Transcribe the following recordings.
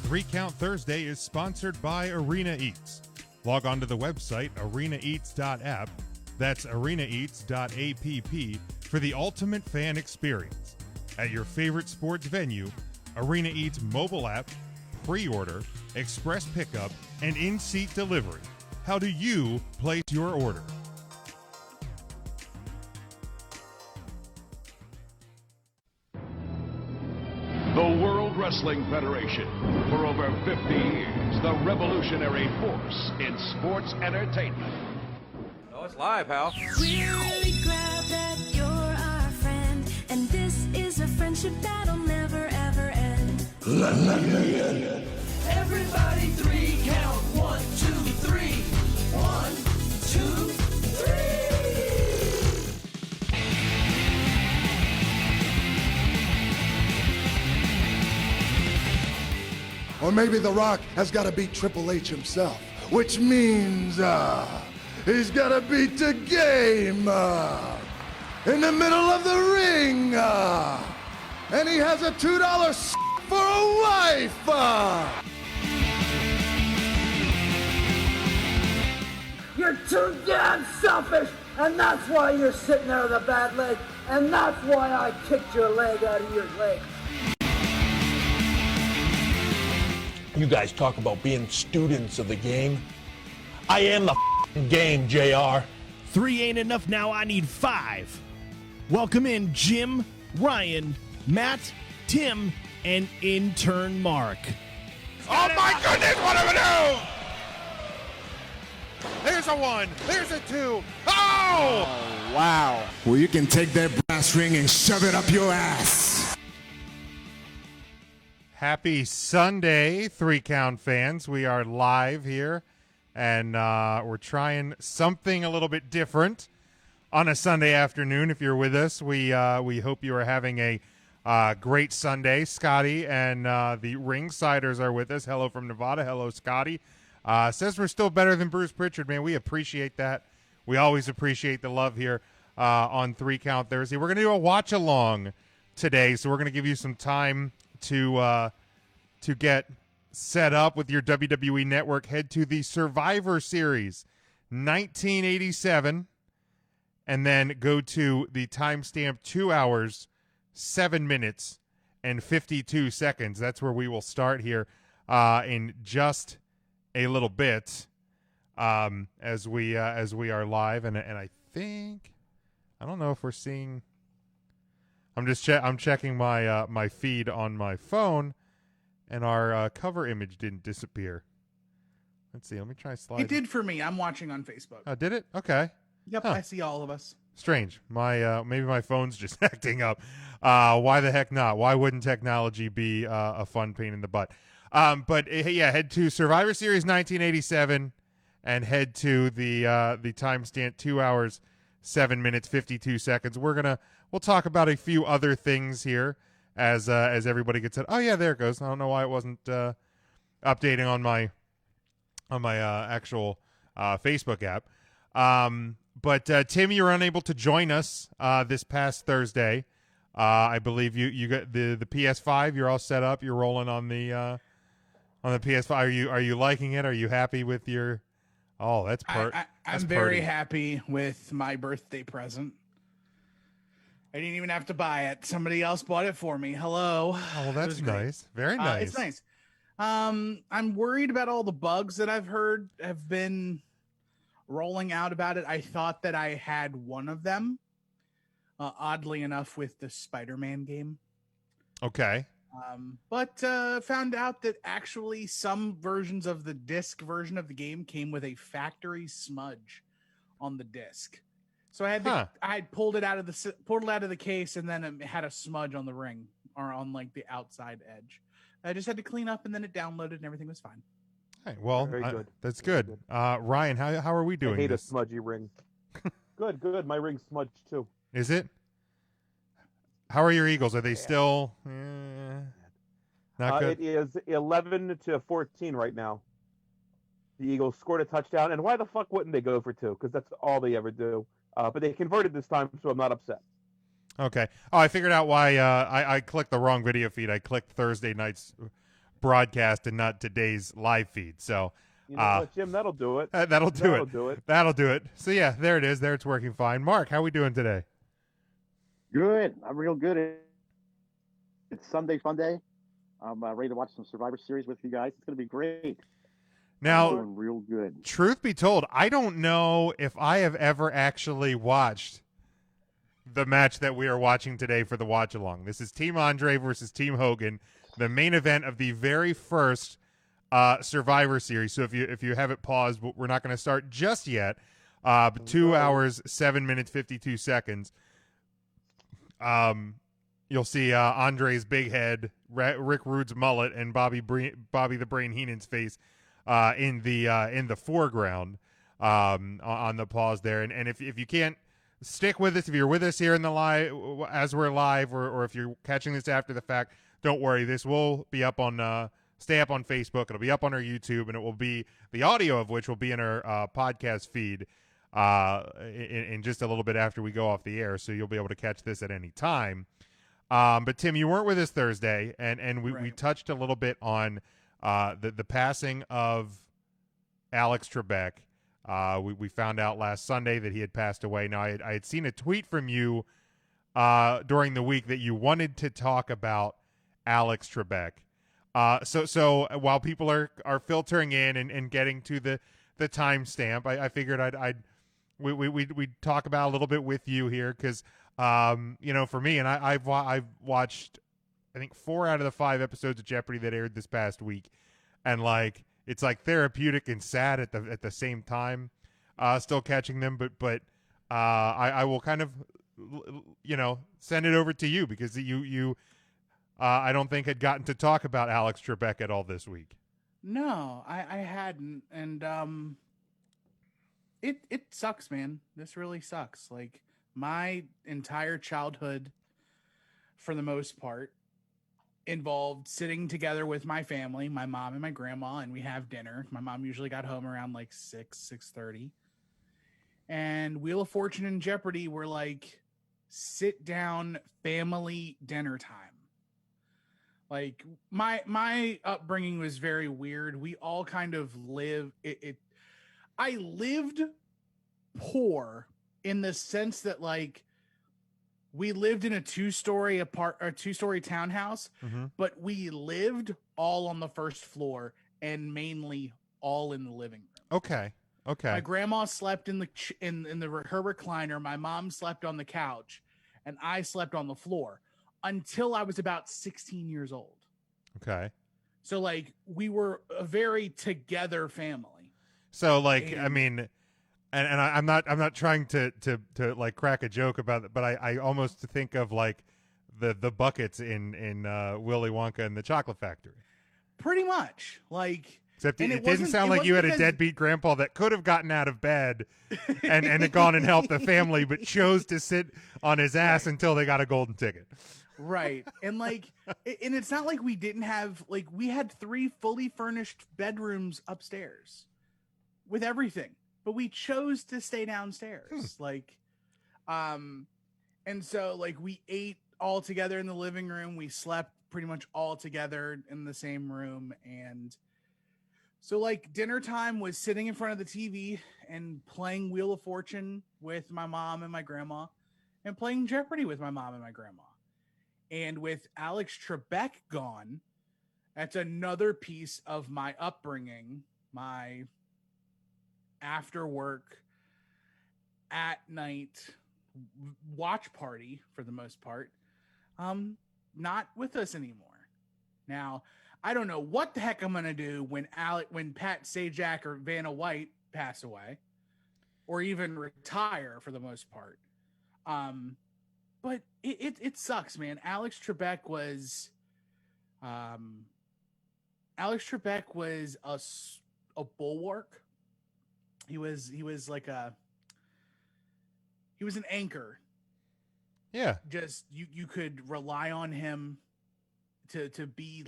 3 Count Thursday is sponsored by Arena Eats. Log on to the website arenaeats.app, that's arenaeats.app, for the ultimate fan experience. At your favorite sports venue, Arena Eats mobile app, pre-order, express pickup, and in-seat delivery. How do you place your order? The World Wrestling Federation, for over 50 years, the revolutionary force in sports entertainment. Oh, it's live, pal. We're really glad that you're our friend, and this is a friendship that'll never, ever end. Everybody 3 count. 1, 2, 3. 1, 2, 3. Or maybe The Rock has got to beat Triple H himself, which means he's got to beat the game in the middle of the ring. And he has a $2 for a wife. You're too damn selfish, and that's why you're sitting there with a bad leg, and that's why I kicked your leg out of your leg. You guys talk about being students of the game. I am the game, JR. 3 ain't enough now, I need 5. Welcome in Jim, Ryan, Matt, Tim, and intern Mark. Oh my goodness, what do we do? There's a 1, there's a 2. Oh! Wow. Well, you can take that brass ring and shove it up your ass. Happy Sunday, 3 Count fans. We are live here, and we're trying something a little bit different on a Sunday afternoon. If you're with us, we hope you are having a great Sunday. Scotty and the Ringsiders are with us. Hello from Nevada. Hello, Scotty. Says we're still better than Bruce Pritchard, man. We appreciate that. We always appreciate the love here on 3 Count Thursday. We're going to do a watch-along today, so we're going to give you some time to get set up with your WWE Network. Head to the Survivor Series 1987 and then go to the timestamp 2 hours, 7 minutes, and 52 seconds. That's where we will start here in just a little bit as we are live. And I think, I don't know if we're seeing. I'm checking my my feed on my phone, and our cover image didn't disappear. Let's see. Let me try slide. It did for me. I'm watching on Facebook. Oh, did it? Okay. Yep, Huh. I see all of us. Strange. My maybe my phone's just acting up. Why the heck not? Why wouldn't technology be a fun pain in the butt? But yeah, head to Survivor Series 1987 and head to the timestamp 2 hours, 7 minutes, 52 seconds. We'll talk about a few other things here as everybody gets it. Oh yeah, there it goes. I don't know why it wasn't updating on my actual Facebook app. But Tim, you were unable to join us this past Thursday. I believe you got the PS5. You're all set up. You're rolling on the PS5. Are you liking it? Are you happy with your? Oh, that's I'm very happy with my birthday present. I didn't even have to buy it. Somebody else bought it for me. Hello. Oh, well, that's nice. Very nice. It's nice. I'm worried about all the bugs that I've heard have been rolling out about it. I thought that I had one of them, oddly enough, with the Spider-Man game. Okay. But found out that actually some versions of the disc version of the game came with a factory smudge on the disc. So I had pulled it out of the case, and then it had a smudge on the ring or on like the outside edge. I just had to clean up, and then it downloaded, and everything was fine. All right, well, that's good. Ryan, how are we doing? I hate this? a smudgy ring. Good. My ring's smudged too. Is it? How are your Eagles? Are they still not good? It is 11-14 right now. The Eagles scored a touchdown, and why the fuck wouldn't they go for 2? Because that's all they ever do. But they converted this time, so I'm not upset. Okay. Oh, I figured out why I clicked the wrong video feed. I clicked Thursday night's broadcast and not today's live feed. So, you know what, Jim, that'll do it. That'll do it. That'll do it. So yeah, there it is. There, it's working fine. Mark, how we doing today? Good. I'm real good. It's Sunday Fun Day. I'm ready to watch some Survivor Series with you guys. It's going to be great. Now, I'm doing real good. Truth be told, I don't know if I have ever actually watched the match that we are watching today for the watch along. This is Team Andre versus Team Hogan, the main event of the very first Survivor Series. So if you have it paused, we're not going to start just yet. 2 hours, 7 minutes, 52 seconds. You'll see Andre's big head, Rick Rude's mullet, and Bobby the Brain Heenan's face in the foreground on the pause there. And if you can't stick with us, if you're with us here in the live as we're live, or if you're catching this after the fact, don't worry. This will be up on stay up on Facebook. It'll be up on our YouTube, and it will be the audio of which will be in our podcast feed in just a little bit after we go off the air. So you'll be able to catch this at any time. But Tim, you weren't with us Thursday, and we touched a little bit on the passing of Alex Trebek. We found out last Sunday that he had passed away. Now, I had seen a tweet from you during the week that you wanted to talk about Alex Trebek. So while people are filtering in and getting to the timestamp, I figured we'd talk about a little bit with you here because for me, and I've watched I think 4 out of the 5 episodes of Jeopardy that aired this past week, and it's like therapeutic and sad at the same time. Still catching them, but I will kind of send it over to you because you I don't think had gotten to talk about Alex Trebek at all this week. No, I hadn't, and it sucks, man. This really sucks. Like, my entire childhood, for the most part, involved sitting together with my family, my mom and my grandma, and we have dinner. My mom usually got home around 6:30. And Wheel of Fortune and Jeopardy were like sit down family dinner time. Like, my upbringing was very weird. We all kind of I lived poor in the sense that we lived in a two-story townhouse, but we lived all on the first floor and mainly all in the living room. Okay. My grandma slept in her recliner. My mom slept on the couch, and I slept on the floor until I was about 16 years old. Okay. So we were a very together family. So I'm not trying to crack a joke about it, but I almost think of the buckets in Willy Wonka and the Chocolate Factory. Pretty much. Except it didn't sound like you had a deadbeat grandpa that could have gotten out of bed and had gone and helped the family, but chose to sit on his ass until they got a golden ticket. Right. And and it's not like we didn't have, we had 3 fully furnished bedrooms upstairs with everything, but we chose to stay downstairs. And so we ate all together in the living room. We slept pretty much all together in the same room. And so dinner time was sitting in front of the TV and playing Wheel of Fortune with my mom and my grandma, and playing Jeopardy with my mom and my grandma. And with Alex Trebek gone, that's another piece of my upbringing, my after work, at night watch party, for the most part, not with us anymore. Now, I don't know what the heck I'm gonna do when Pat Sajak or Vanna White pass away, or even retire, for the most part. But it sucks, man. Alex Trebek was a bulwark. He was an anchor. Yeah. Just you could rely on him to be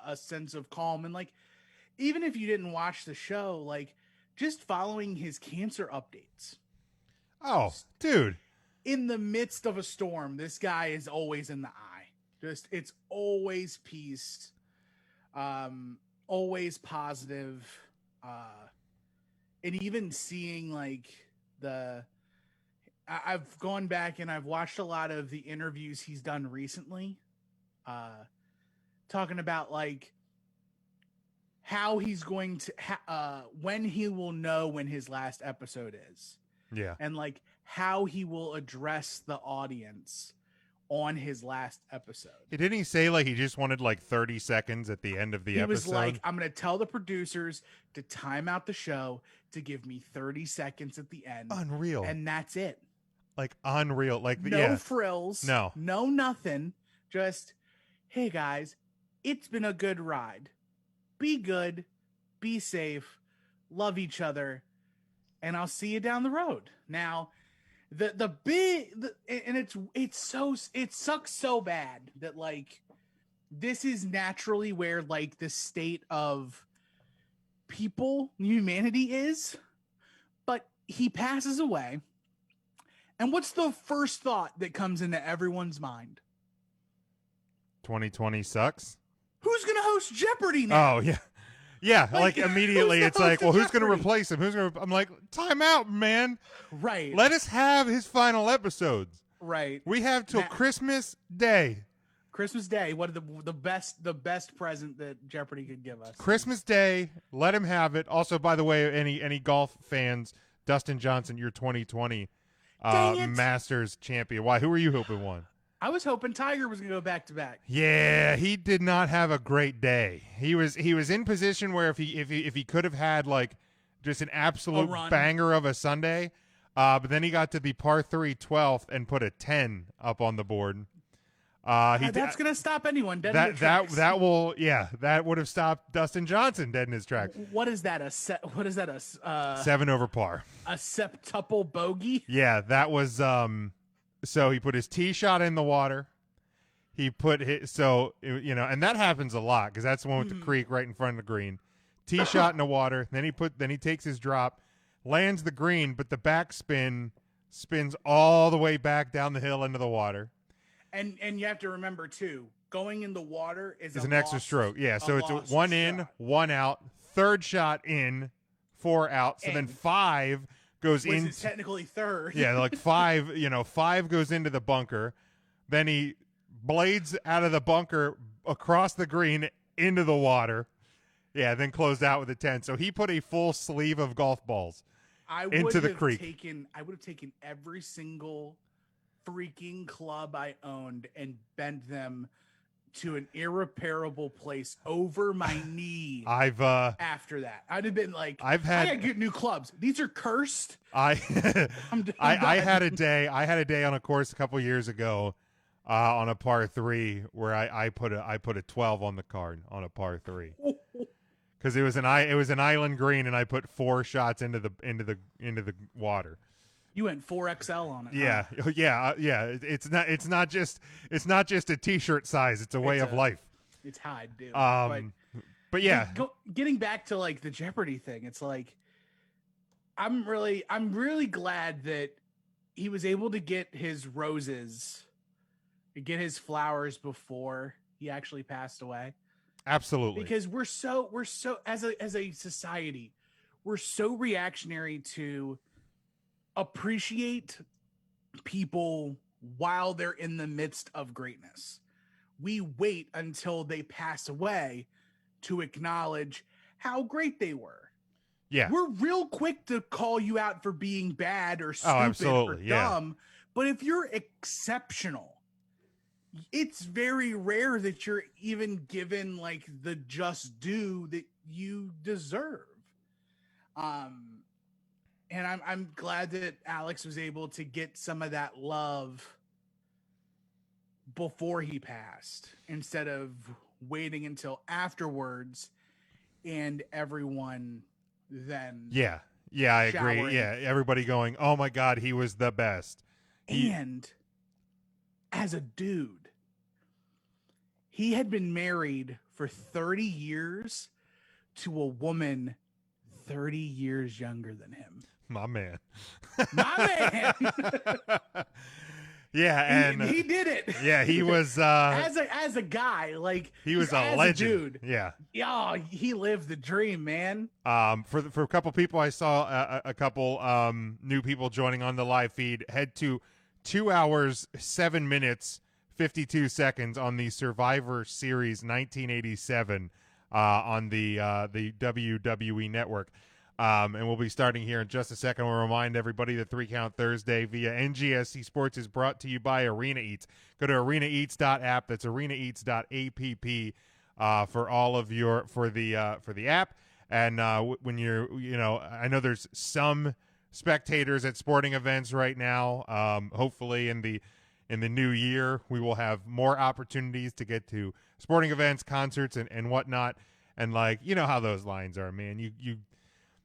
a sense of calm, and even if you didn't watch the show, just following his cancer updates. Oh, dude. In the midst of a storm, this guy is always in the eye. It's always peace. Always positive. And even seeing like I've gone back and I've watched a lot of the interviews he's done recently, talking about like how he's going to, when he will know when his last episode is. Yeah. And like how he will address the audience on his last episode. Didn't he say like he just wanted like 30 seconds at the end of the episode? He was like, I'm going to tell the producers to time out the show to give me 30 seconds at the end. Unreal. And that's it. Like unreal. Like no frills. No nothing. Just, hey guys, it's been a good ride. Be good, be safe, love each other, and I'll see you down the road. Now, it sucks so bad that like this is naturally where like the state of humanity is, but he passes away. And what's the first thought that comes into everyone's mind? 2020 sucks. Who's going to host Jeopardy now? Oh, yeah. Yeah, like immediately it's like, well, who's going to replace him? I'm like, time out, man. Right. Let us have his final episodes. Right. We have till Christmas Day. Christmas Day, what the best present that Jeopardy could give us. Christmas Day, let him have it. Also, by the way, any golf fans, Dustin Johnson, your 2020 Masters champion. Why? Who are you hoping won? I was hoping Tiger was going to go back to back. Yeah, he did not have a great day. He was in position where if he could have had like just an absolute banger of a Sunday, but then he got to the par 3 12th and put a 10 up on the board. That's going to stop anyone dead in their tracks. That would have stopped Dustin Johnson dead in his tracks. What is that? 7 over par. A septuple bogey? Yeah, that was so he put his tee shot in the water. He put and that happens a lot because that's the one with the creek right in front of the green. Tee shot in the water, then he takes his drop, lands the green, but the backspin spins all the way back down the hill into the water. And you have to remember too, going in the water is an extra stroke. Yeah, so it's one in, one out, third shot in, 4 out. So then 5 goes in. Which is technically third. Yeah, like 5, 5 goes into the bunker. Then he blades out of the bunker across the green into the water. Yeah, then closed out with a 10. So he put a full sleeve of golf balls into the creek. I would have taken every single freaking club I owned and bent them to an irreparable place over my knee. After that, I'd have been like, I gotta get new clubs. These are cursed. I had a day on a course a couple years ago on a par 3 where I put a 12 on the card on a par 3 because it was an island green and I put 4 shots into the water. You went 4XL on it. Yeah, huh? Yeah. It's not just a t-shirt size. It's a way of life. It's high, dude. But yeah, getting back to like the Jeopardy thing, it's like I'm really glad that he was able to get his roses, get his flowers before he actually passed away. Absolutely, because we're so as a society, we're so reactionary to appreciate people while they're in the midst of greatness. We wait until they pass away to acknowledge how great they were. Yeah. We're real quick to call you out for being bad or stupid or dumb. But if you're exceptional, it's very rare that you're even given like the just due that you deserve. And I'm glad that Alex was able to get some of that love before he passed instead of waiting until afterwards and everyone then. Yeah, I agree. Yeah, everybody going, oh my God, he was the best. And as a dude, he had been married for 30 years to a woman 30 years younger than him. My man. My man. Yeah, and he did it. Yeah, he was as a guy, like he was as a legend. dude. Yeah. Yeah, he lived the dream, man. For a couple people, I saw a couple new people joining on the live feed. Head to 2 hours 7 minutes 52 seconds on the Survivor Series 1987 on the WWE Network. And we'll be starting here in just a second. We'll remind everybody that 3 Count Thursday via NGSC Sports is brought to you by Arena Eats. Go to arenaeats.app. That's arenaeats.app for all of your for the app. And when I know there's some spectators at sporting events right now. Hopefully in the new year we will have more opportunities to get to sporting events, concerts, and whatnot. And how those lines are, man.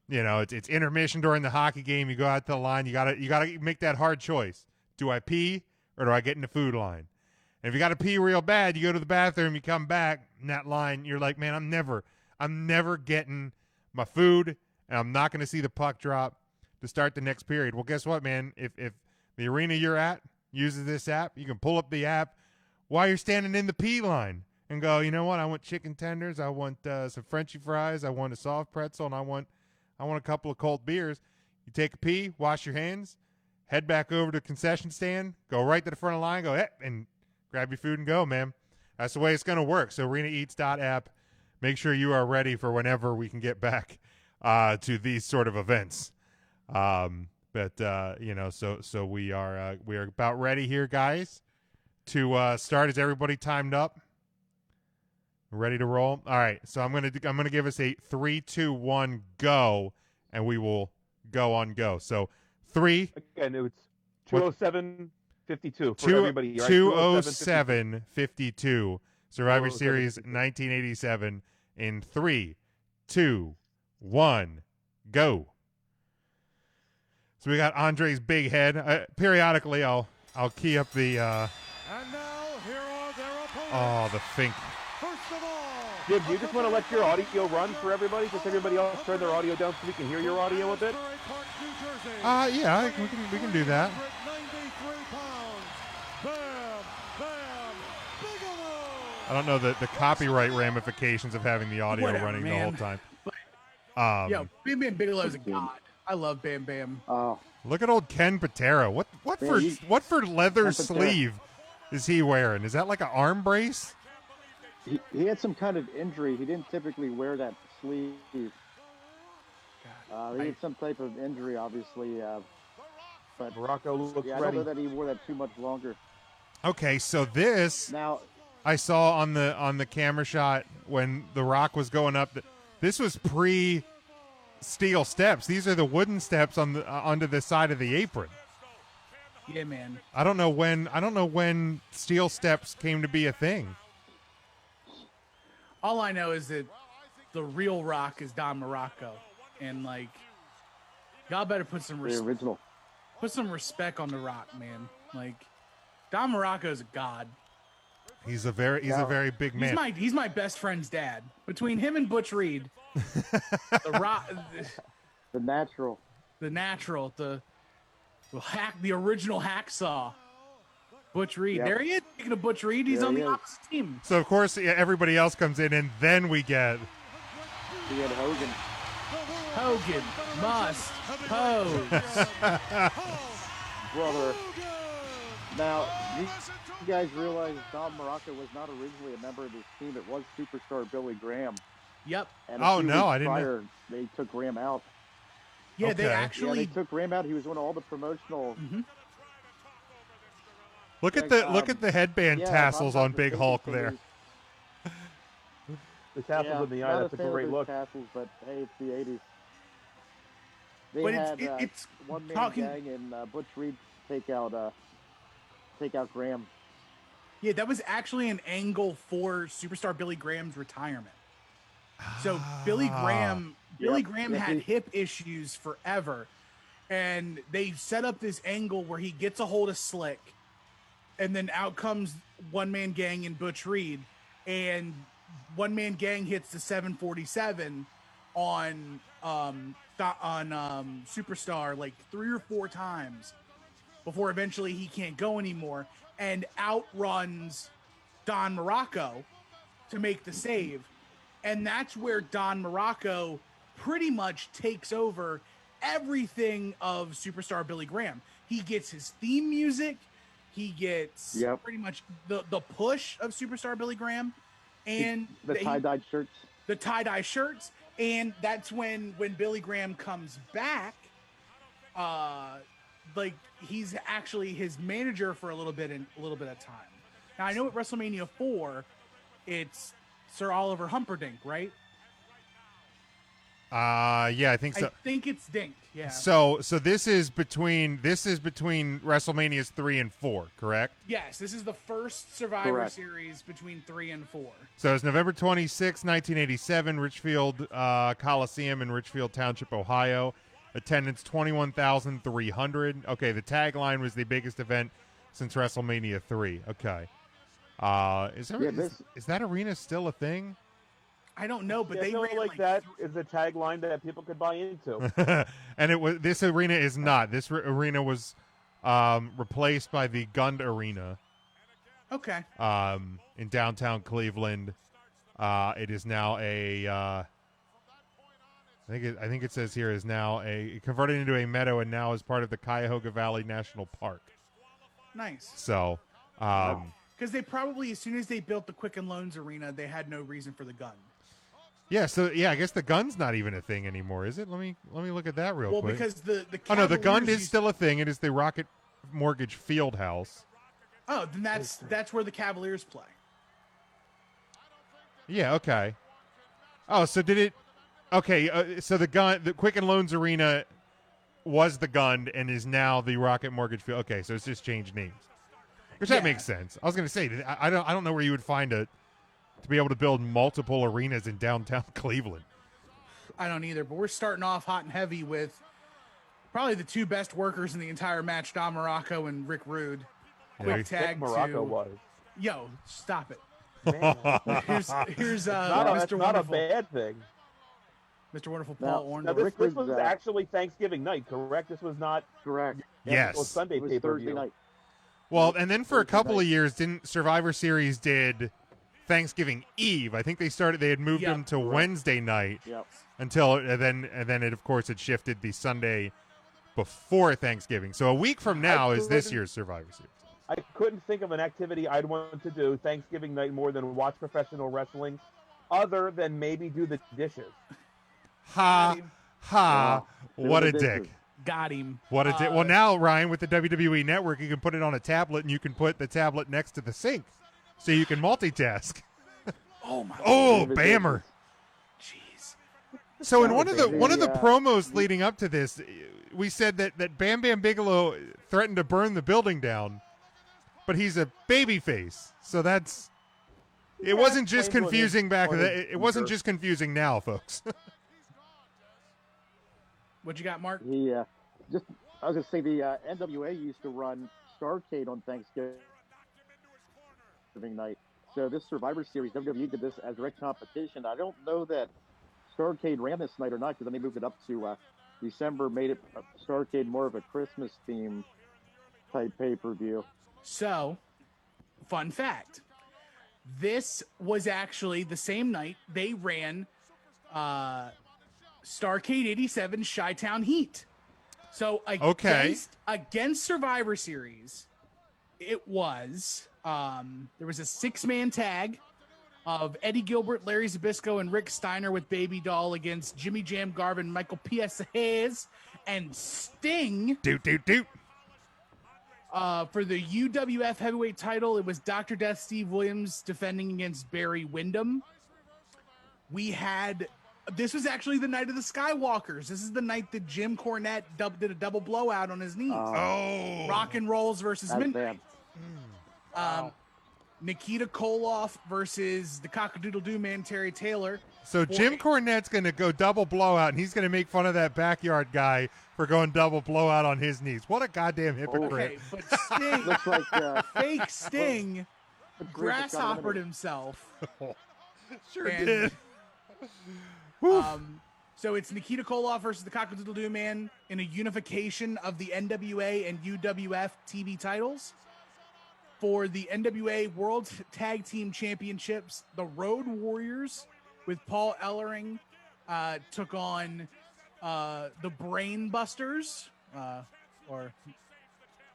It's intermission during the hockey game. You go out to the line. You gotta make that hard choice. Do I pee or do I get in the food line? And if you got to pee real bad, you go to the bathroom. You come back in that line. You're like, man, I'm never getting my food, and I'm not going to see the puck drop to start the next period. Well, guess what, man? If the arena you're at uses this app, you can pull up the app while you're standing in the pee line and go, you know what? I want chicken tenders. I want some Frenchy fries. I want a soft pretzel, and I want a couple of cold beers. You take a pee, wash your hands, head back over to the concession stand, go right to the front of the line, go, and grab your food and go, man. That's the way it's going to work. So arenaeats.app, make sure you are ready for whenever we can get back to these sort of events. So we are about ready here, guys, to start. Is everybody timed up? Ready to roll? All right. So I'm gonna give us a 3, 2, 1, go, and we will go on go. So 3. Again, it's 207-52 for everybody. Right? 207-52. Survivor Series 1987 in 3, 2, 1, go. So we got Andre's big head. Periodically, I'll key up the. And now here are their opponents. The think. First of all, Jim, do you just want to let your audio run for everybody? Just everybody else turn their audio down so we can hear your audio a bit? Yeah, we can do that. 93 pounds. Bam, bam, Bigelow. I don't know the copyright ramifications of having the audio running the whole time. Yo, Bam Bam Bigelow's a god. I love Bam Bam. Oh, look at old Ken Patera. What for leather sleeve is he wearing? Is that like an arm brace? He had some kind of injury. He didn't typically wear that sleeve. He had some type of injury, obviously. But Morocco looks I ready. don't know that he wore that too much longer. Okay, so this now I saw on the camera shot when The Rock was going up. This was pre steel steps. These are the wooden steps onto the side of the apron. Yeah, man. I don't know when steel steps came to be a thing. All I know is that the real Rock is Don Morocco, and y'all better put some original. Put some respect on the Rock, man. Don Morocco is a god. He's a very big man. He's my best friend's dad. Between him and Butch Reed, the Rock, the natural, the original hacksaw. Butch Reed. Yep. There he is. Speaking of Butch Reed, he's on the opposite team. So, of course, everybody else comes in, and then we get Hogan. Hogan must pose. Brother. Now, you guys realize Don Morocco was not originally a member of this team. It was superstar Billy Graham. Yep. And I didn't know. They took Graham out. Yeah, they took Graham out. He was on all the promotional... Mm-hmm. Look at the headband tassels on Big Hulk there. The tassels in the eye, that's a great look. Tassels, but hey, it's the 80s. They had it's one man gang and Butch Reed take out Graham. Yeah, that was actually an angle for superstar Billy Graham's retirement. So Billy Graham had hip issues forever, and they set up this angle where he gets a hold of Slick, and then out comes One Man Gang and Butch Reed, and One Man Gang hits the 747 on Superstar 3 or 4 times, before eventually he can't go anymore and outruns Don Morocco to make the save. And that's where Don Morocco pretty much takes over everything of Superstar Billy Graham. He gets his theme music. He gets pretty much the push of Superstar Billy Graham. And the tie-dye shirts. The tie-dye shirts. And that's when Billy Graham comes back, like he's actually his manager for a little bit of time. Now I know at WrestleMania 4, it's Sir Oliver Humperdinck, right? Yeah, I think so. I think it's Dink. Yeah. So this is between WrestleManias 3 and 4, correct? Yes, this is the first Survivor Series between 3 and 4. So it's November 26, 1987, Richfield Coliseum in Richfield Township, Ohio. Attendance 21,300. Okay, the tagline was the biggest event since WrestleMania 3. Okay. Is that arena still a thing? I don't know, but they ran like that is a tagline that people could buy into. And this arena is not. This arena was replaced by the Gund Arena. Okay. In downtown Cleveland. It is now I think it says here is now converted into a meadow and now is part of the Cuyahoga Valley National Park. Nice. So, because they probably, as soon as they built the Quicken Loans Arena, they had no reason for the gun. Yeah, so I guess the gun's not even a thing anymore, is it? Let me look at that real quick. Well, because the the gun is still a thing. It is the Rocket Mortgage Field House. Oh, then that's where the Cavaliers play. Yeah. Okay. Oh, so did it? Okay. So the Quicken Loans Arena was the gun and is now the Rocket Mortgage Field. Okay, so it's just changed names, which that makes sense. I was going to say I don't know where you would find to be able to build multiple arenas in downtown Cleveland. I don't either, but we're starting off hot and heavy with probably the two best workers in the entire match, Don Morocco and Rick Rude. Quick tag Morocco was. Yo, stop it. Here's Mr. Wonderful. Not a bad thing. Mr. Wonderful Paul Orndorff. Now this was actually Thanksgiving night, correct? This was not correct. Yes. It was Sunday pay-per-view. Night. Well, and then for a couple of years, didn't Survivor Series did Thanksgiving Eve? I think they had moved them to Wednesday night until and then it of course had shifted the Sunday before Thanksgiving. So a week from now is this year's Survivor Series. I couldn't think of an activity I'd want to do Thanksgiving night more than watch professional wrestling, other than maybe do the dishes. What a dick. Got him. What a dick. Well, now, Ryan, with the WWE Network, you can put it on a tablet, and you can put the tablet next to the sink, so you can multitask. Oh, my God. Bammer. Jeez. So in one of the promos leading up to this, we said that Bam Bam Bigelow threatened to burn the building down, but he's a babyface. So it wasn't just confusing back then. It wasn't just confusing now, folks. What you got, Mark? I was going to say the NWA used to run Starrcade on Thanksgiving night. So this Survivor Series, WWE did this as direct competition. I don't know that Starrcade ran this night or not, because then they moved it up to December, made it Starrcade more of a Christmas theme type pay-per-view. So, fun fact. This was actually the same night they ran Starrcade 87 Chi-Town Heat. So against Survivor Series, it was there was a 6-man tag of Eddie Gilbert, Larry Zbyszko, and Rick Steiner with Baby Doll against Jimmy Jam Garvin, Michael P.S. Hayes, and Sting. Doot. For the UWF heavyweight title, it was Dr. Death Steve Williams defending against Barry Windham. This was actually the night of the Skywalkers. This is the night that Jim Cornette did a double blowout on his knees. Rock and Rolls versus Midnight. Wow. Nikita Koloff versus the Cock-a-doodle-doo man, Terry Taylor. So Jim Cornette's going to go double blowout, and he's going to make fun of that backyard guy for going double blowout on his knees. What a goddamn hypocrite. Okay, but Sting, looks like fake Sting, grasshoppered himself. Sure did. So it's Nikita Koloff versus the Cock-a-doodle-doo Man in a unification of the NWA and UWF TV titles. For the NWA World Tag Team Championships, the Road Warriors with Paul Ellering took on the Brain Busters, or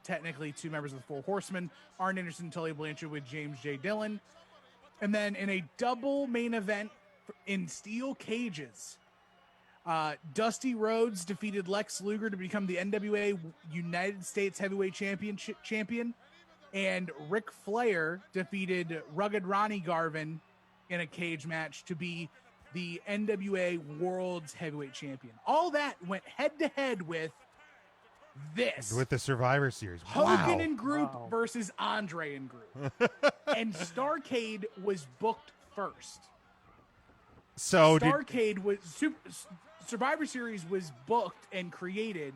technically two members of the Four Horsemen, Arn Anderson, Tully Blanchard with James J. Dillon. And then in a double main event in steel cages, Dusty Rhodes defeated Lex Luger to become the NWA United States Heavyweight Champion, and Ric Flair defeated Rugged Ronnie Garvin in a cage match to be the NWA World's Heavyweight Champion. All that went head-to-head with this. With the Survivor Series. Hogan Wow. and Group versus Andre and Group. And Starrcade was booked first. So Starrcade was Survivor Series was booked and created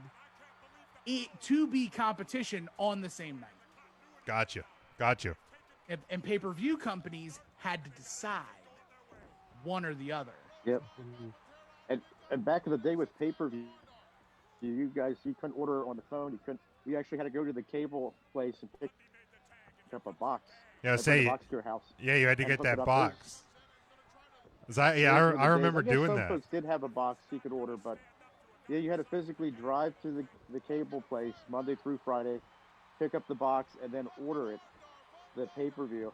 to be competition on the same night. Gotcha. And pay-per-view companies had to decide one or the other. Yep. And back in the day with pay-per-view, you couldn't order on the phone. You actually had to go to the cable place and pick up a box. Yeah, bring the box to your house. Yeah, you had to and get hook that it up. box. I remember doing some that. Folks did have a box you could order, but yeah, you had to physically drive to the cable place Monday through Friday, pick up the box, and then order it, the pay-per-view.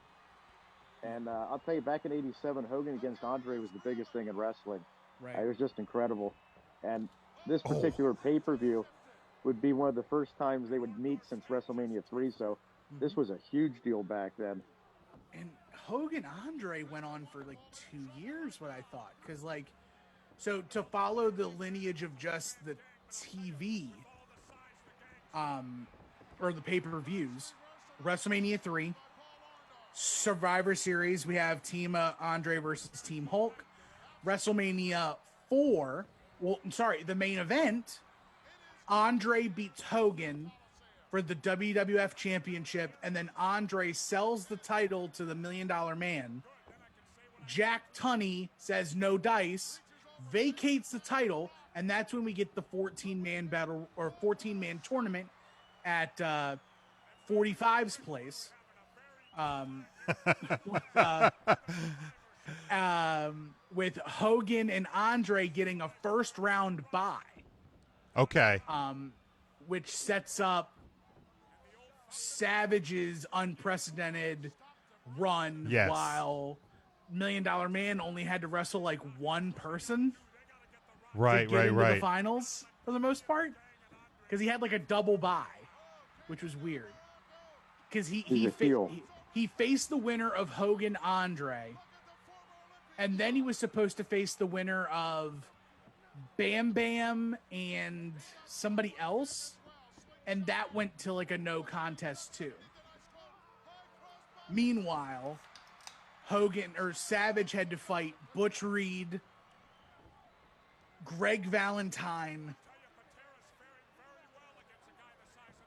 And I'll tell you, back in '87, Hogan against Andre was the biggest thing in wrestling. Right. It was just incredible. And this particular pay-per-view would be one of the first times they would meet since WrestleMania 3, so this was a huge deal back then. And Hogan Andre went on for like 2 years, what I thought. Because, so to follow the lineage of just the TV, or the pay-per-views, WrestleMania 3, Survivor Series, we have Team Andre versus Team Hulk. WrestleMania 4, the main event, Andre beats Hogan for the WWF Championship, and then Andre sells the title to the $1 Million Man. Jack Tunney says no dice, vacates the title, and that's when we get the 14-man battle or 14-man tournament at 45's place. With Hogan and Andre getting a first round bye. Okay. Which sets up Savage's unprecedented run, Yes. while $1 Million Man only had to wrestle like one person. Right. To get into the finals for the most part, because he had like a double bye, which was weird. Because he faced the winner of Hogan Andre, and then he was supposed to face the winner of Bam Bam and somebody else, and that went to like a no contest too. Meanwhile, Savage had to fight Butch Reed, Greg Valentine,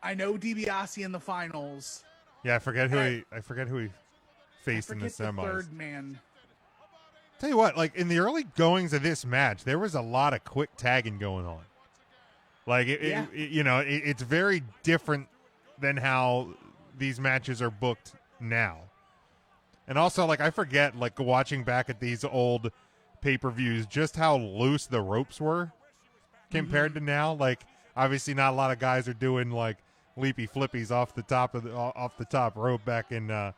I know DiBiase in the finals. Yeah, I forget who he faced in the semis. The third man. Tell you what, like in the early goings of this match, there was a lot of quick tagging going on. Like it's very different than how these matches are booked now. And also, like, I forget, like, watching back at these old pay-per-views, just how loose the ropes were compared to now. Like, obviously, not a lot of guys are doing like leapy flippies off the top rope back in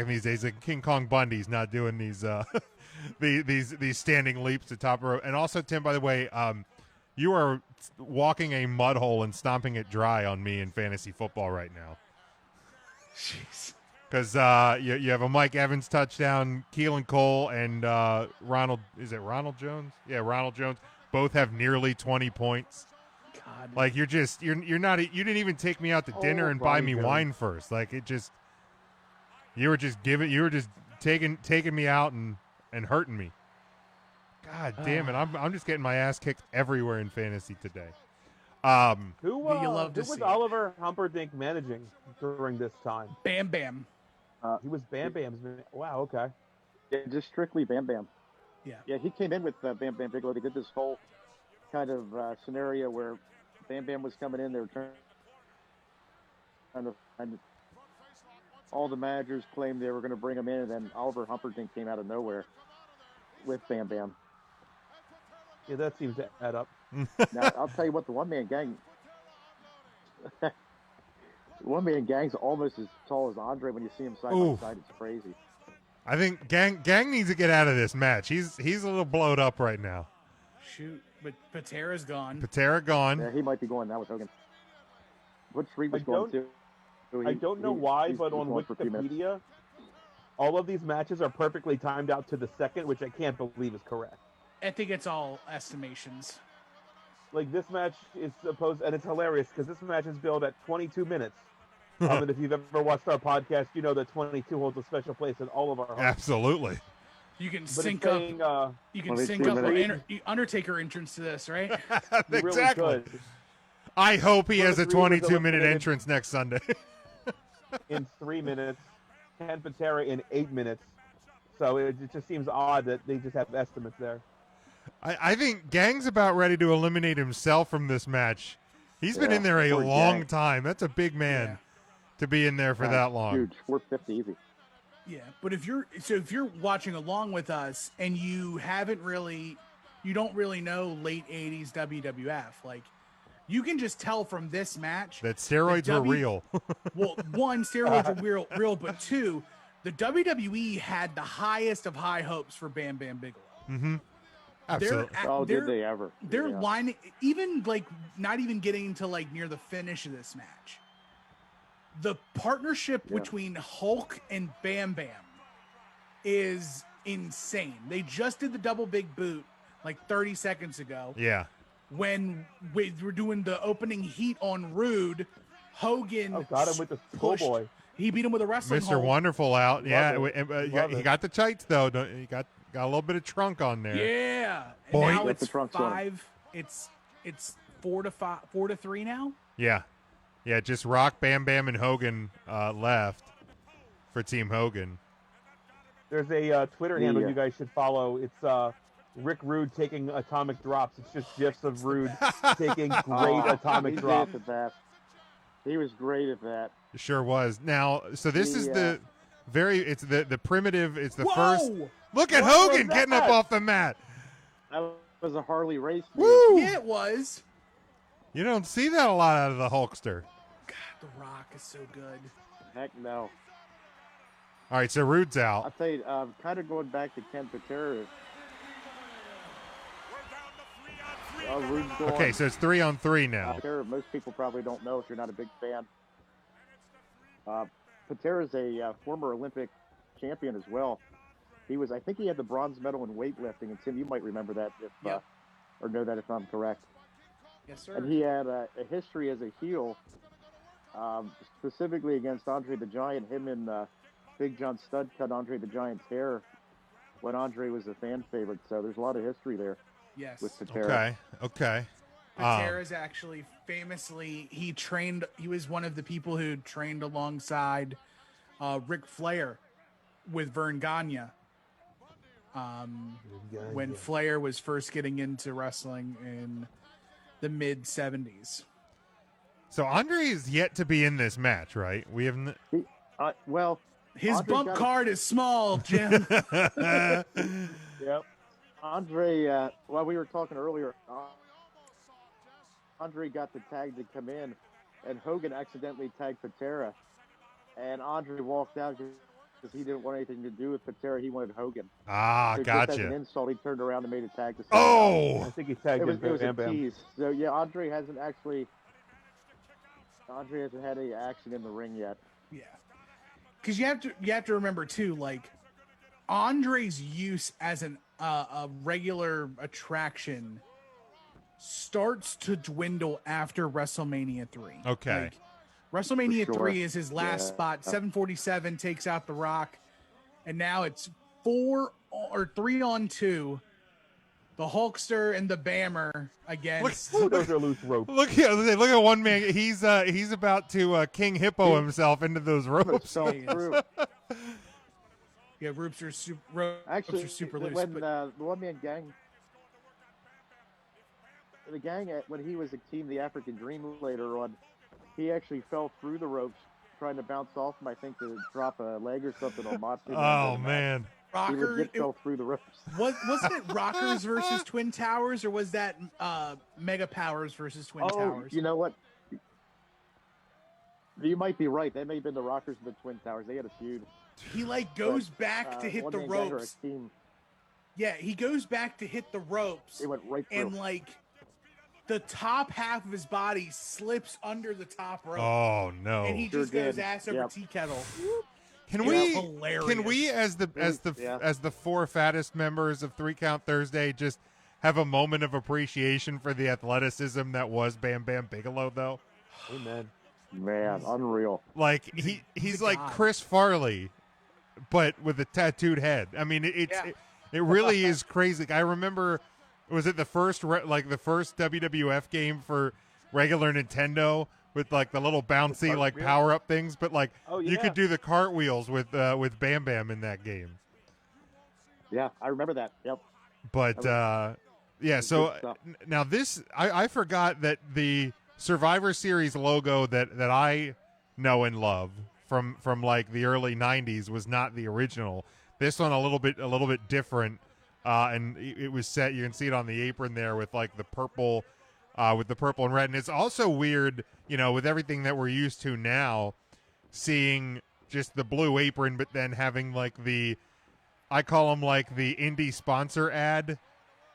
these days. Like King Kong Bundy's not doing these these standing leaps to top rope. And also, Tim, by the way, you are walking a mud hole and stomping it dry on me in fantasy football right now. Jeez. Because you have a Mike Evans touchdown, Keelan Cole and Ronald Jones? Yeah, Ronald Jones. Both have nearly 20 points. God. Like you're not, you didn't even take me out to dinner and buy me wine first. Like you were just taking me out and hurting me. God damn it. I'm just getting my ass kicked everywhere in fantasy today. Who was Oliver Humperdinck managing during this time? Bam Bam. He was Bam Bam's man. Wow, okay. Yeah, just strictly Bam Bam. Yeah, he came in with Bam Bam Bigelow. They did this whole kind of scenario where Bam Bam was coming in. They were trying to, and all the managers claimed they were going to bring him in, and then Oliver Humperdinck came out of nowhere with Bam Bam. Yeah, that seems to add up. Now, I'll tell you what, the one-man gang, the one-man gang's almost as tall as Andre when you see him side by side. It's crazy. I think Gang needs to get out of this match. He's a little blowed up right now. Shoot, but Patera's gone. Patera gone. Yeah, he might be going now with Hogan. What's Reed was going to? I don't know why, but on Wikipedia, all of these matches are perfectly timed out to the second, which I can't believe is correct. I think it's all estimations. Like, this match is supposed, and it's hilarious because this match is billed at 22 minutes. And if you've ever watched our podcast, you know that 22 holds a special place in all of our hearts. Absolutely. You can But sync it's up. saying, You can sync up an Undertaker entrance to this, right? Exactly. Really I hope he has a Reed was 22-minute eliminated entrance next Sunday. in 3 minutes, Ken Patera in 8 minutes. So it just seems odd that they just have estimates there. I think Gang's about ready to eliminate himself from this match. He's been in there a long time. That's a big man to be in there for that long. Huge, 450 easy. Yeah, but if you're watching along with us and you don't really know late 80s WWF, like, you can just tell from this match that steroids were real. Well, one, steroids were real, but two, the WWE had the highest of high hopes for Bam Bam Bigelow. Mm-hmm. Absolutely. Did they ever? They're lining, even like not even getting to like near the finish of this match. The partnership between Hulk and Bam Bam is insane. They just did the double big boot like 30 seconds ago. Yeah. When we were doing the opening heat on Rude, Hogan got him with the schoolboy. He beat him with a wrestling Mr. hold. Wonderful out. Love He got the tights though. He got a little bit of trunk on there. Yeah. And Boy. now That's it's the trunk 5. It's 4-3 now. Yeah. Yeah, just Rock, Bam Bam, and Hogan left for Team Hogan. There's a Twitter handle you guys should follow. It's Rick Rude taking atomic drops. It's just gifs of Rude taking great atomic drops. At that. He was great at that. It sure was. Now, so this is the primitive. It's the first. Look at What Hogan was getting up that? off the mat. That was a Harley race. Woo! Yeah, it was. You don't see that a lot out of the Hulkster. God, The Rock is so good. Heck no. All right, so Rude's I'll out. tell you, kind of going back to Ken Patera. Rude's gone. Okay, so it's 3-on-3 now. Patera, most people probably don't know if you're not a big fan. Patera's a former Olympic champion as well. I think he had the bronze medal in weightlifting, and Tim, you might remember that or know that if I'm correct. Yes, sir. And he had a history as a heel, specifically against Andre the Giant. Him and Big John Studd cut Andre the Giant's hair when Andre was a fan favorite. So there's a lot of history there. Yes. With Patera. Okay. Patera's actually famously, he was one of the people who trained alongside Ric Flair with Vern Gagne. When Flair was first getting into wrestling in the mid 70s. So Andre is yet to be in this match, right? We haven't. Well, his Andre bump card is small, Jim. Yep. Andre, well, we were talking earlier. Andre got the tag to come in, and Hogan accidentally tagged Patera, and Andre walked out because he didn't want anything to do with Patera. He wanted Hogan. Ah, so just as gotcha. an insult, he turned around and made a tag to Oh! I think he tagged it was Bam a Bam. tease. So, yeah, Andre hasn't had any action in the ring yet. Yeah. Because you have to remember too, like Andre's use as a regular attraction starts to dwindle after WrestleMania 3. Okay. Like, WrestleMania For sure. 3 is his last spot. 747 takes out The Rock, and now it's 3-on-2. The Hulkster and the Bammer against. Those are loose ropes. Look at one man. He's about to King Hippo himself into those ropes. Through. Yeah, ropes are super loose. When But the one-man gang, when he was a team, the African Dream later on, he actually fell through the ropes trying to bounce off him, I think, to drop a leg or something on Matsu. Oh, man. He legit fell through the ropes. Wasn't it Rockers versus Twin Towers, or was that Mega Powers versus Twin Towers? You know what? You might be right. That may have been the Rockers and the Twin Towers. They had a feud. He goes back to hit the ropes. Yeah, he goes back to hit the ropes. It went right through. And the top half of his body slips under the top rope. Oh no! And he just goes ass over tea kettle. Can we as the four fattest members of 3 Count Thursday just have a moment of appreciation for the athleticism that was Bam Bam Bigelow though? Amen. Man, unreal. Like he's like Chris Farley, but with a tattooed head. I mean, it really is crazy. I remember, was it the first WWF game for regular Nintendo with like the little bouncy power up things, but you could do the cartwheels with Bam Bam in that game. Yeah, I remember that. Yep. But so now this I forgot that the Survivor Series logo that I know and love from like the early 90s was not the original. This one a little bit different, and it was set. You can see it on the apron there with like the purple, with the purple and red. And it's also weird, with everything that we're used to now, seeing just the blue apron, but then having I call them like the indie sponsor ad,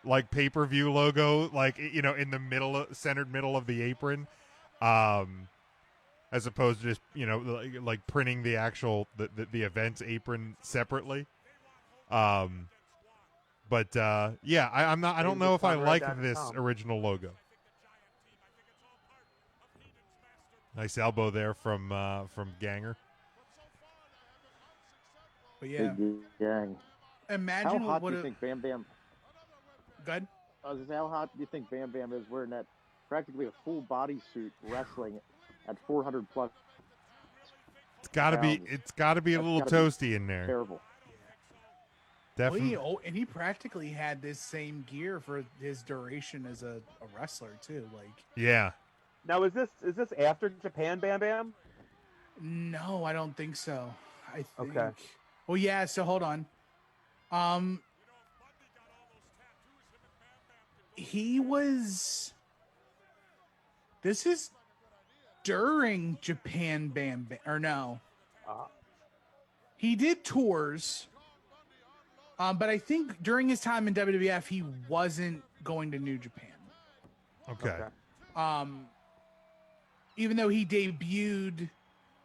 like pay-per-view logo, in the centered middle of the apron, as opposed to just like printing the actual the event's apron separately. I don't know if I like this original logo. Nice elbow there from Ganger. But yeah, Big gang. Imagine how hot what do you think Bam Bam? Good. How hot do you think Bam Bam is wearing that practically a full bodysuit wrestling at 400 plus? It's got to be. It's got to be a little toasty in there. Terrible. Definitely. And he practically had this same gear for his duration as a wrestler too. Yeah. Now is this after Japan Bam Bam? No, I don't think so. I think. Okay. Well, yeah. So hold on. He was. This is during Japan Bam Bam, or no? He did tours. But I think during his time in WWF, he wasn't going to New Japan. Okay. Even though he debuted,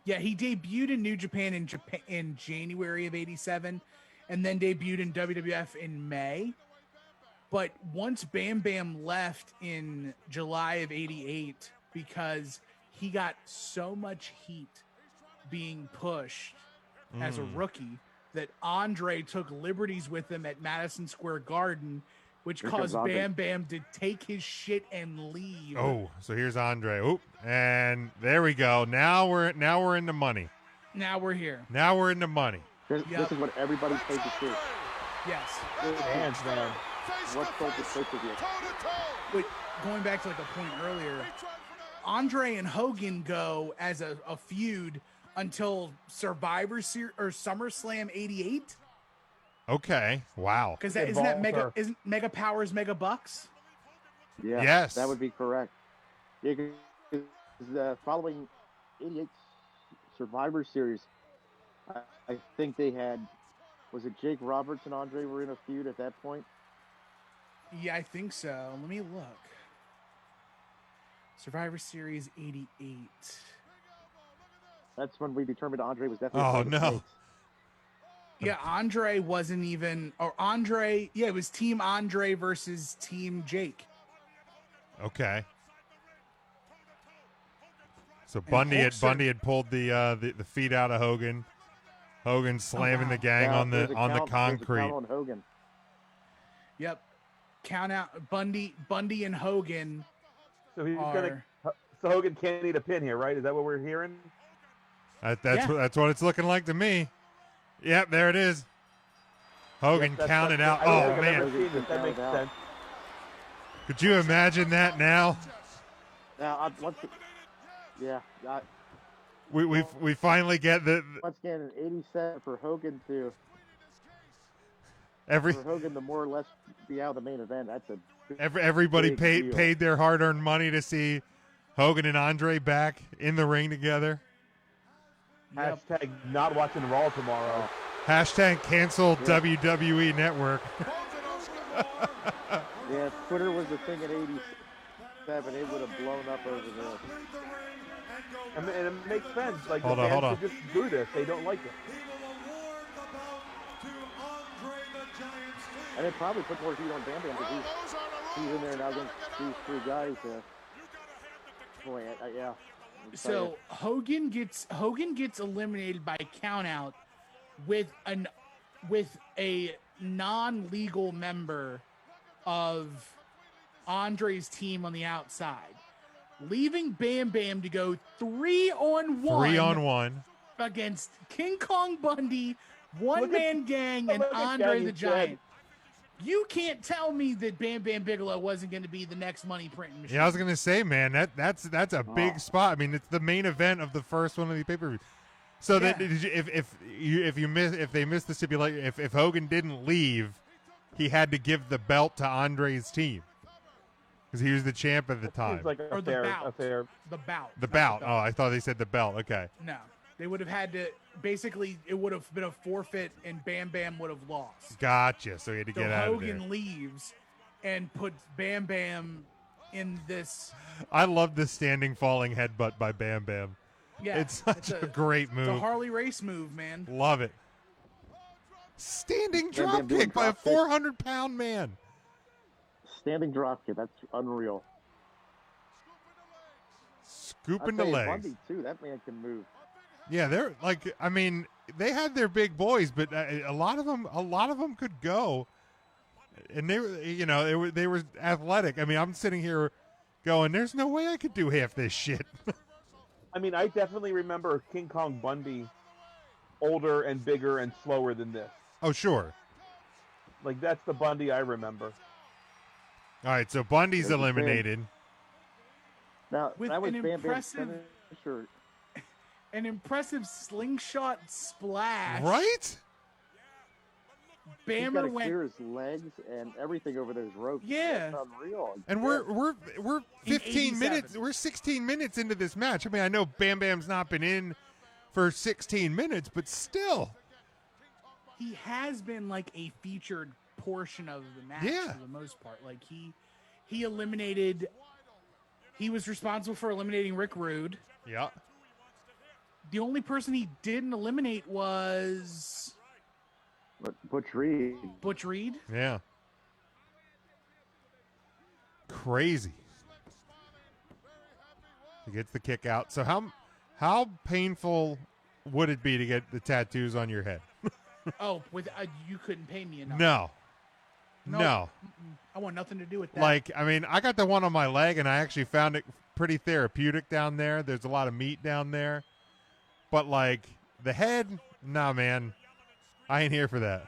he debuted in New Japan in January of '87, and then debuted in WWF in May. But once Bam Bam left in July of '88, because he got so much heat being pushed as a rookie, that Andre took liberties with him at Madison Square Garden, which caused Bam Bam to take his shit and leave. Oh, so here's Andre. Oop, and there we go. Now we're in the money. Now we're here. Now we're in the money. This is what everybody pays to see. Yes. Hands down. What's called the pay-per-view? But going back to a point earlier, Andre and Hogan go as a feud until Survivor Series or SummerSlam '88. Okay. Wow. Because isn't Mega Powers Mega Bucks? Yeah. Yes. That would be correct. Yeah, because following '88 Survivor Series, I think they had, was it Jake Roberts and Andre were in a feud at that point? Yeah, I think so. Let me look. Survivor Series '88. That's when we determined Andre was definitely. Oh no. Yeah, Andre wasn't even, or Andre. Yeah, it was Team Andre versus Team Jake. Okay. So Bundy had pulled the feet out of Hogan. Hogan slamming the gang on the concrete. On Hogan. Yep. Count out Bundy and Hogan. So so Hogan can't eat a pin here, right? Is that what we're hearing? That's what it's looking like to me. Yep, there it is. Hogan counted out. Oh, man. That makes sense. Could you imagine that now? Now, We finally get the once again an 87 for Hogan to for Hogan to more or less be out of the main event. That's a everybody big deal. paid their hard-earned money to see Hogan and Andre back in the ring together. Hashtag not watching Raw tomorrow. Hashtag cancel WWE Network. Yeah, if Twitter was the thing in '87, it would have blown up over this. And it makes sense. Like, Hold the on, fans hold would just do this. They don't like it. And it probably put more heat on Bam Bam because he's in there now against these three guys. Boy, yeah. So Hogan gets eliminated by countout with a non-legal member of Andre's team on the outside, leaving Bam Bam to go 3-on-1. 3-on-1 against King Kong Bundy, one-man gang, and Andre the Giant. You can't tell me that Bam Bam Bigelow wasn't going to be the next money printing machine. Yeah, I was gonna say, man, that's a big spot. I mean, it's the main event of the first one of the pay-per-views. So that if they missed the stipulation, if Hogan didn't leave, he had to give the belt to Andre's team because he was the champ at the time. Seems like The bout. The bout. Oh, I thought they said the belt. Okay. No, they would have had to. Basically, it would have been a forfeit, and Bam Bam would have lost. Gotcha. So he had to get out of there. Hogan leaves and puts Bam Bam in this. I love the standing falling headbutt by Bam Bam. Yeah, it's such a great move. It's a Harley Race move, man. Love it. Standing Bam Bam drop doing kick by a drop kick. 400-pound man. Standing drop kick, that's unreal. Scooping the legs. Bundy too. That man can move. Yeah, they're like, I mean, they had their big boys, but a lot of them could go, and they were athletic. I mean, I'm sitting here going, there's no way I could do half this shit. I mean, I definitely remember King Kong Bundy older and bigger and slower than this. Oh, sure. Like, that's the Bundy I remember. All right, so Bundy's eliminated. Now, With that was an Bam Bam's impressive- finisher. An impressive slingshot splash. Right? He's got Bammer to went. clear his legs and everything over those ropes. Yeah. That's unreal. And we're 15 In minutes. 87. We're 16 minutes into this match. I mean, I know Bam Bam's not been in for 16 minutes, but still. He has been like a featured portion of the match Yeah. for the most part. Like he eliminated. He was responsible for eliminating Rick Rude. Yeah. The only person he didn't eliminate was Butch Reed. Butch Reed. Yeah. Crazy. He gets the kick out. So how painful would it be to get the tattoos on your head? Oh, with you couldn't pay me enough. No. Mm-mm. I want nothing to do with that. Like, I mean, I got the one on my leg, and I actually found it pretty therapeutic down there. There's a lot of meat down there. But, like, the head, nah, man. I ain't here for that.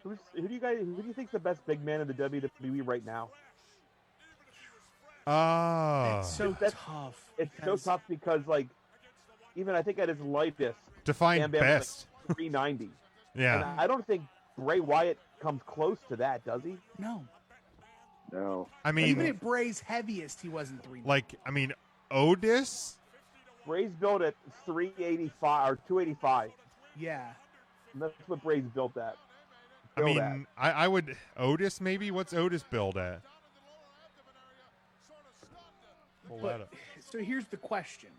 Who do you think's the best big man in the WWE right now? Oh. It's so tough. It's so tough because, like, even I think at his lightest, Define Bam Bam was, best. like 390. Yeah. And I don't think Bray Wyatt comes close to that, does he? No. No. I mean, Even at Bray's heaviest, he wasn't 390. like, I mean, Otis. Bray's built at 385 or 285. Yeah. And that's what Bray's built at. I mean, I would Otis maybe. What's Otis build at? Pull that up. So here's the question.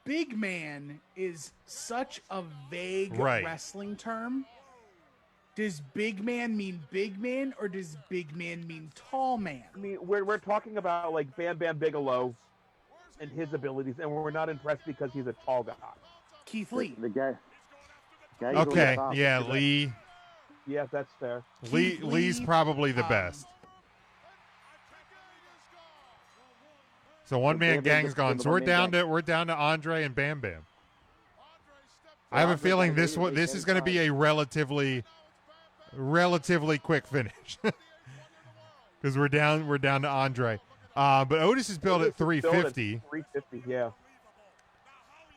Big man is such a vague Right. wrestling term. Does big man mean big man or does big man mean tall man? I mean, we're talking about like Bam Bam Bigelow and his abilities, and we're not impressed because he's a tall guy. Keith Lee. The guy. Okay, yeah, Lee. Yeah, that's fair. Lee's probably the best. So one man Bam Bam gang's just gone. became So the we're one-man down to Andre and Bam Bam. I have a feeling this is going to be a relatively quick finish because we're down to Andre. But Otis is billed at 350. 350, yeah.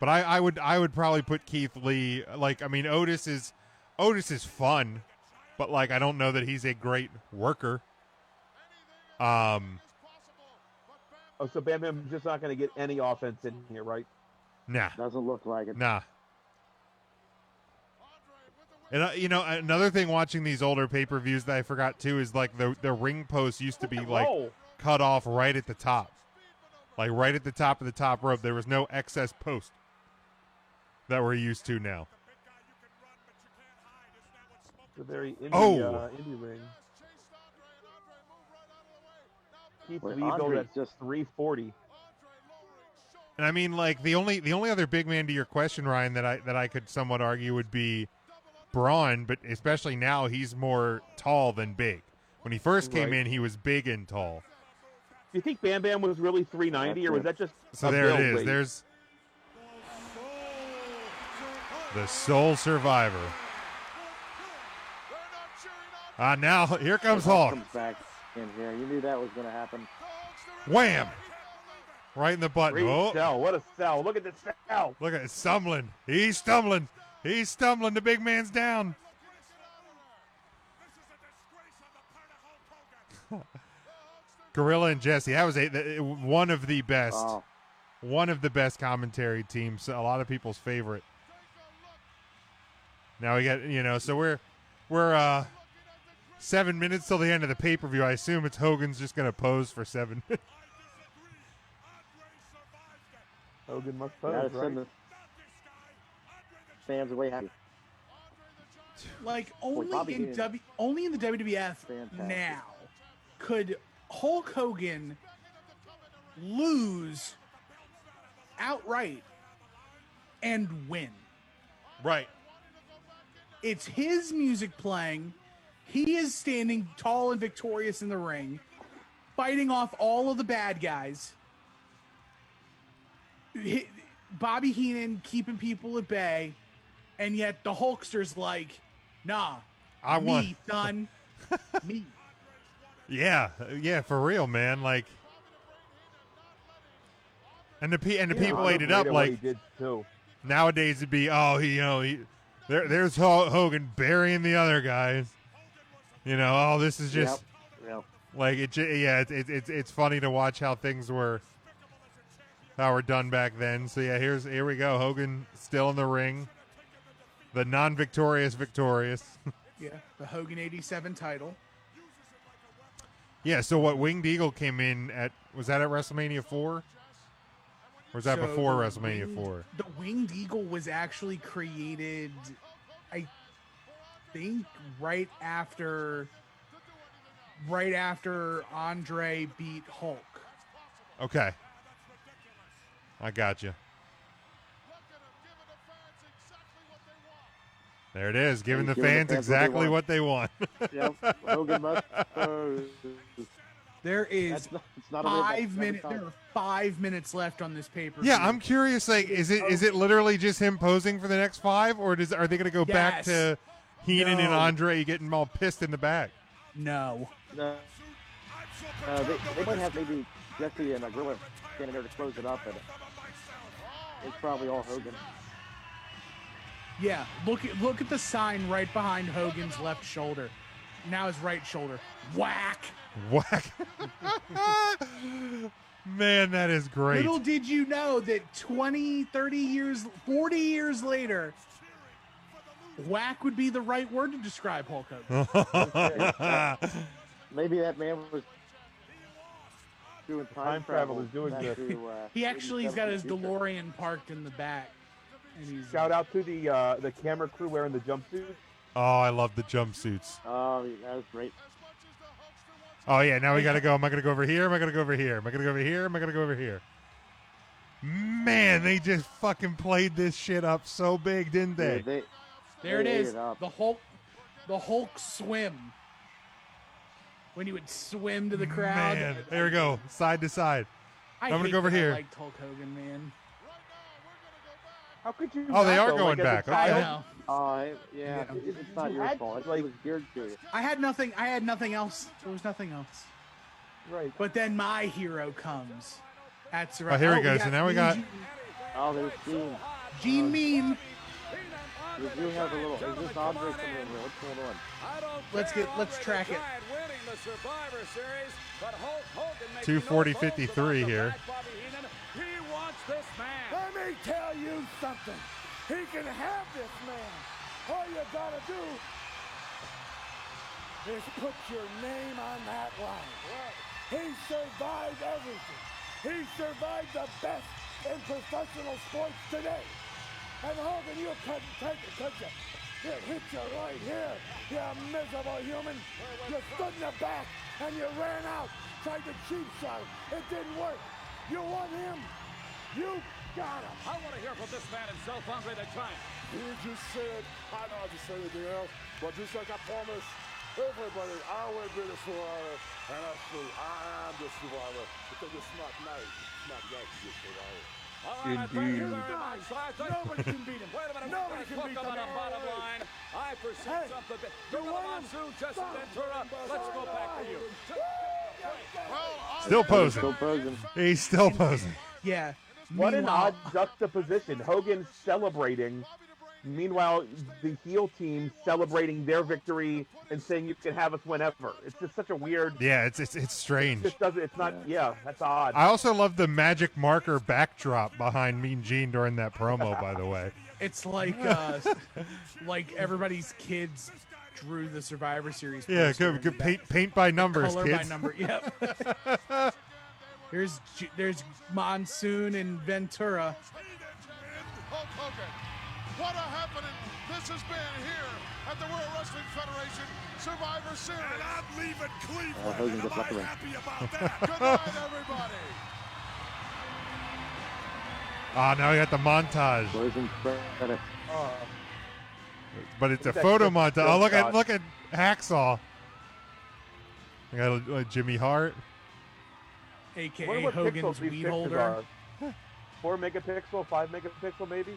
But I would probably put Keith Lee. Like, I mean, Otis is fun, but like I don't know that he's a great worker. Oh, so Bam Bam's just not going to get any offense in here, right? Nah. Doesn't look like it. Nah. And another thing watching these older pay-per-views that I forgot too is like the ring post used to be like cut off right at the top. Like right at the top of the top rope. There was no excess post that we're used to now. It's a very indie ring. Keith Lee billed at just 340. And I mean, like the only other big man to your question, Ryan, that I could somewhat argue would be Braun, but especially now he's more tall than big. When he first came in, he was big and tall. Do you think Bam Bam was really 390, or was that just so? There it is. Weight? There's the Soul Survivor. Now here comes Hulk. Comes back in here. You knew that was going to happen. Wham! Right in the button. Great sell. What a sell. Look at the sell. Look at it. Stumbling. He's stumbling. He's stumbling. The big man's down. Gorilla and Jesse. That was one of the best. Oh. One of the best commentary teams. A lot of people's favorite. Now we got, so we're 7 minutes till the end of the pay-per-view. I assume it's Hogan's just going to pose for 7 minutes. Hogan must pose, right? Fans away happy. Like only in the WWF now could Hulk Hogan lose outright and win. Right. It's his music playing. He is standing tall and victorious in the ring, fighting off all of the bad guys. Bobby Heenan keeping people at bay, and yet the Hulkster's like, nah, me, son, me. Yeah, for real, man. Like, and the people ate it up. Like, he did too. Nowadays it'd be, there's Hogan burying the other guys. This is just like it's funny to watch how things were done back then. So yeah, here we go. Hogan still in the ring. The non-victorious victorious. Yeah, the Hogan 87 title. Yeah, so what Winged Eagle came in at, was that at WrestleMania 4? Or was that before WrestleMania 4? The Winged Eagle was actually created, I think, right after Andre beat Hulk. Okay. I got you. There it is, giving the fans exactly what they want. Yep, Hogan must pose. There is not 5 minutes. There are 5 minutes left on this paper. Yeah, I'm curious. Like, is it literally just him posing for the next 5, or are they going to go back to Heenan and Andre getting all pissed in the back? No. They might have maybe Jesse and Gorilla standing there to close it up, and it's probably all Hogan. Yeah, look at the sign right behind Hogan's left shoulder. Now his right shoulder. Whack. Whack. Man, that is great. Little did you know that 20, 30 years, 40 years later, whack would be the right word to describe Hulk Hogan. Maybe that man was doing time travel. He's got his DeLorean parked in the back. And shout out to the camera crew wearing the jumpsuits. Oh, I love the jumpsuits. Oh, that was great. Oh, yeah, now we got to go. Am I going to go over here? Am I going to go over here? Am I going to go over here? Am I going to go over here? Man, they just fucking played this shit up so big, didn't they? Yeah, there it is. The Hulk swim. When he would swim to the crowd. Man, there we go. Side to side. I'm going to go over here. I liked Hulk Hogan, man. How could you? Oh, they not, are though? going Like, back. as a I Okay. child, know. Yeah, Yeah. it's not your had, fault. like- It was geared to you. I had nothing. I had nothing else. There was nothing else. Right. But then my hero comes at Oh, Survivor. here we go. So now we got. Oh, there's Gene. Gene Mean. You do have a little. Is this Andre coming in here? What's going on? Let's track it. 240.53 here. Let me tell you something. He can have this man. All you gotta do is put your name on that line. He survived everything. He survived the best in professional sports today. And Hogan, you couldn't take it, could you? It hit you right here, you miserable human. You stood in the back and you ran out, tried to cheap shot him. It didn't work. You want him. You got him. I want to hear from this man himself, Andre the Giant. He just said, I don't have to say anything else, but just like I promised everybody, I will be the survivor, and actually, I am the survivor, because it's not nice. It's not nice to get survivor. Indeed. Nobody can beat him. Wait a minute. Nobody can beat him. Bottom line. I perceive something. You're the monsoon, Jesse Ventura. Let's go back to you. Still posing. Still posing. He's still posing. Yeah. What an Meanwhile- odd juxtaposition. Hogan celebrating. Meanwhile, the heel team celebrating their victory and saying you can have us whenever. It's just such a weird. Yeah, it's strange. It just doesn't. It's not. Yeah, that's odd. I also love the magic marker backdrop behind Mean Gene during that promo, by the way. It's like like everybody's kids drew the Survivor Series. Yeah, poster good and paint by numbers, color kids. by number. Yep. There's Monsoon and Ventura. Hulk Hogan. What a happening this has been here at the World Wrestling Federation Survivor Series. And I'm leaving Cleveland. Hogan Am just left I the ring. happy about that? Good night, everybody. Now we got the montage, Closing credits. but it's a Look at photo that montage. Oh, shot. look at Hacksaw. I got Jimmy Hart. Wonder AKA what Hogan's pixels these weed pictures holder. are. 4 megapixel, 5 megapixel, maybe.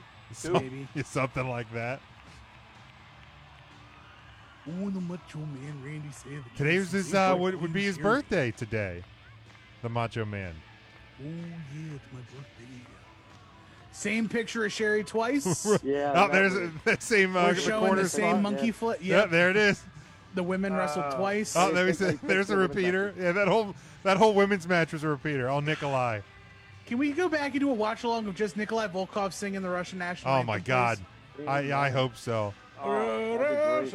Maybe. Something like that. Oh, the Macho Man Randy Savage. Today was his would be his birthday today. The Macho Man. Oh yeah, it's my birthday. Same picture of Sherry twice. Yeah. Oh, there's that same We're the showing corner the same spot. monkey foot. Yeah, Yep. there it is. The women wrestled twice. Oh, there's a repeater. Yeah, that whole women's match was a repeater. All Nikolai. Can we go back and do a watch along of just Nikolai Volkov singing the Russian national Oh anthem, my please? God. I hope so. That'd be great.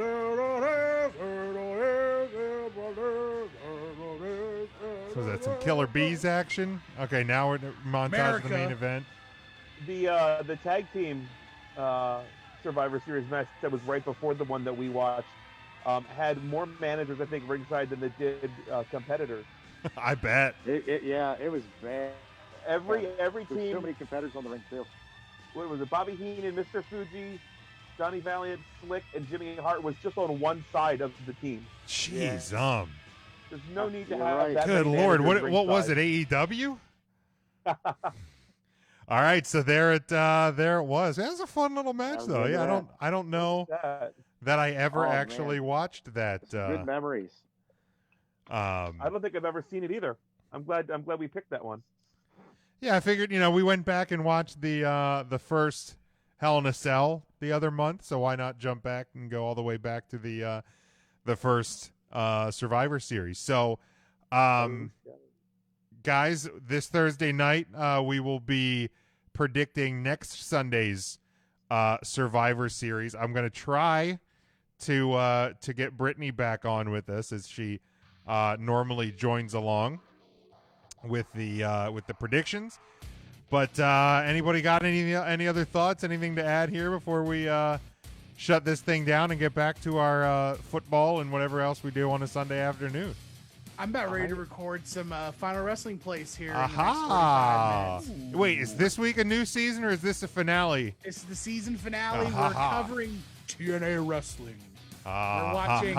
So is that some Killer Bees action? Okay, now we're in montage of the America. main event. The tag team Survivor Series match that was right before the one that we watched had more managers, I think, ringside than it did competitors. I bet. It was bad. Every There's team. so many competitors on the ring too. What was it? Bobby Heenan, Mr. Fuji, Johnny Valiant, Slick, and Jimmy Hart was just on one side of the team. Jeez, There's no need to You're have right. that. Good many Lord, managers what was it? ringside. AEW? All right, so there it was. That was a fun little match, though. good Yeah, match. I don't know That. that I ever Oh, actually man. watched that. Good memories. I don't think I've ever seen it either. I'm glad we picked that one. Yeah, I figured, we went back and watched the first Hell in a Cell the other month, so why not jump back and go all the way back to the first Survivor Series. So, guys, this Thursday night we will be predicting next Sunday's Survivor Series. I'm going to try to get Brittany back on with us as she normally joins along with the predictions. But anybody got any other thoughts? Anything to add here before we shut this thing down and get back to our football and whatever else we do on a Sunday afternoon? I'm about ready to record some Final Wrestling Place here. Aha! In the next 45 minutes. Wait, is this week a new season or is this a finale? It's the season finale. Aha. We're covering TNA Wrestling. We're watching.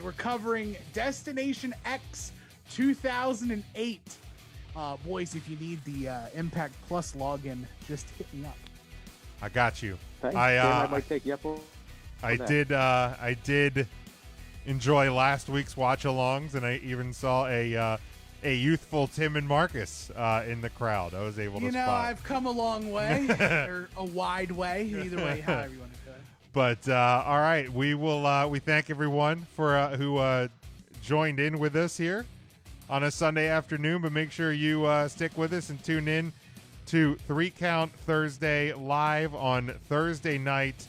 We're covering Destination X 2008. Boys, if you need the Impact Plus login, just hit me up. I got you. Thanks. I might take you up on that. I did enjoy last week's watch-alongs, and I even saw a youthful Tim and Marcus in the crowd. I was able to spot. I've come a long way, or a wide way, either way, however you want to do it. But all right, we will. We thank everyone for who joined in with us here on a Sunday afternoon. But make sure you stick with us and tune in to 3 Count Thursday live on Thursday night,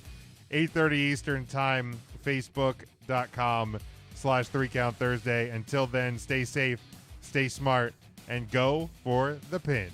8:30 Eastern Time. Facebook.com/3 Count Thursday. Until then, stay safe, stay smart, and go for the pin.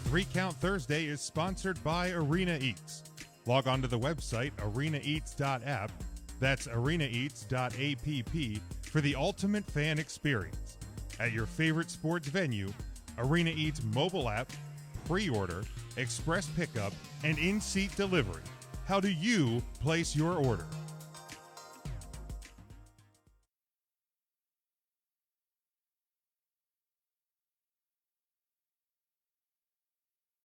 Three Count Thursday is sponsored by Arena Eats. Log on to the website arenaeats.app. That's arenaeats.app for the ultimate fan experience. At your favorite sports venue, Arena Eats mobile app, pre-order, express pickup, and in-seat delivery. How do you place your order?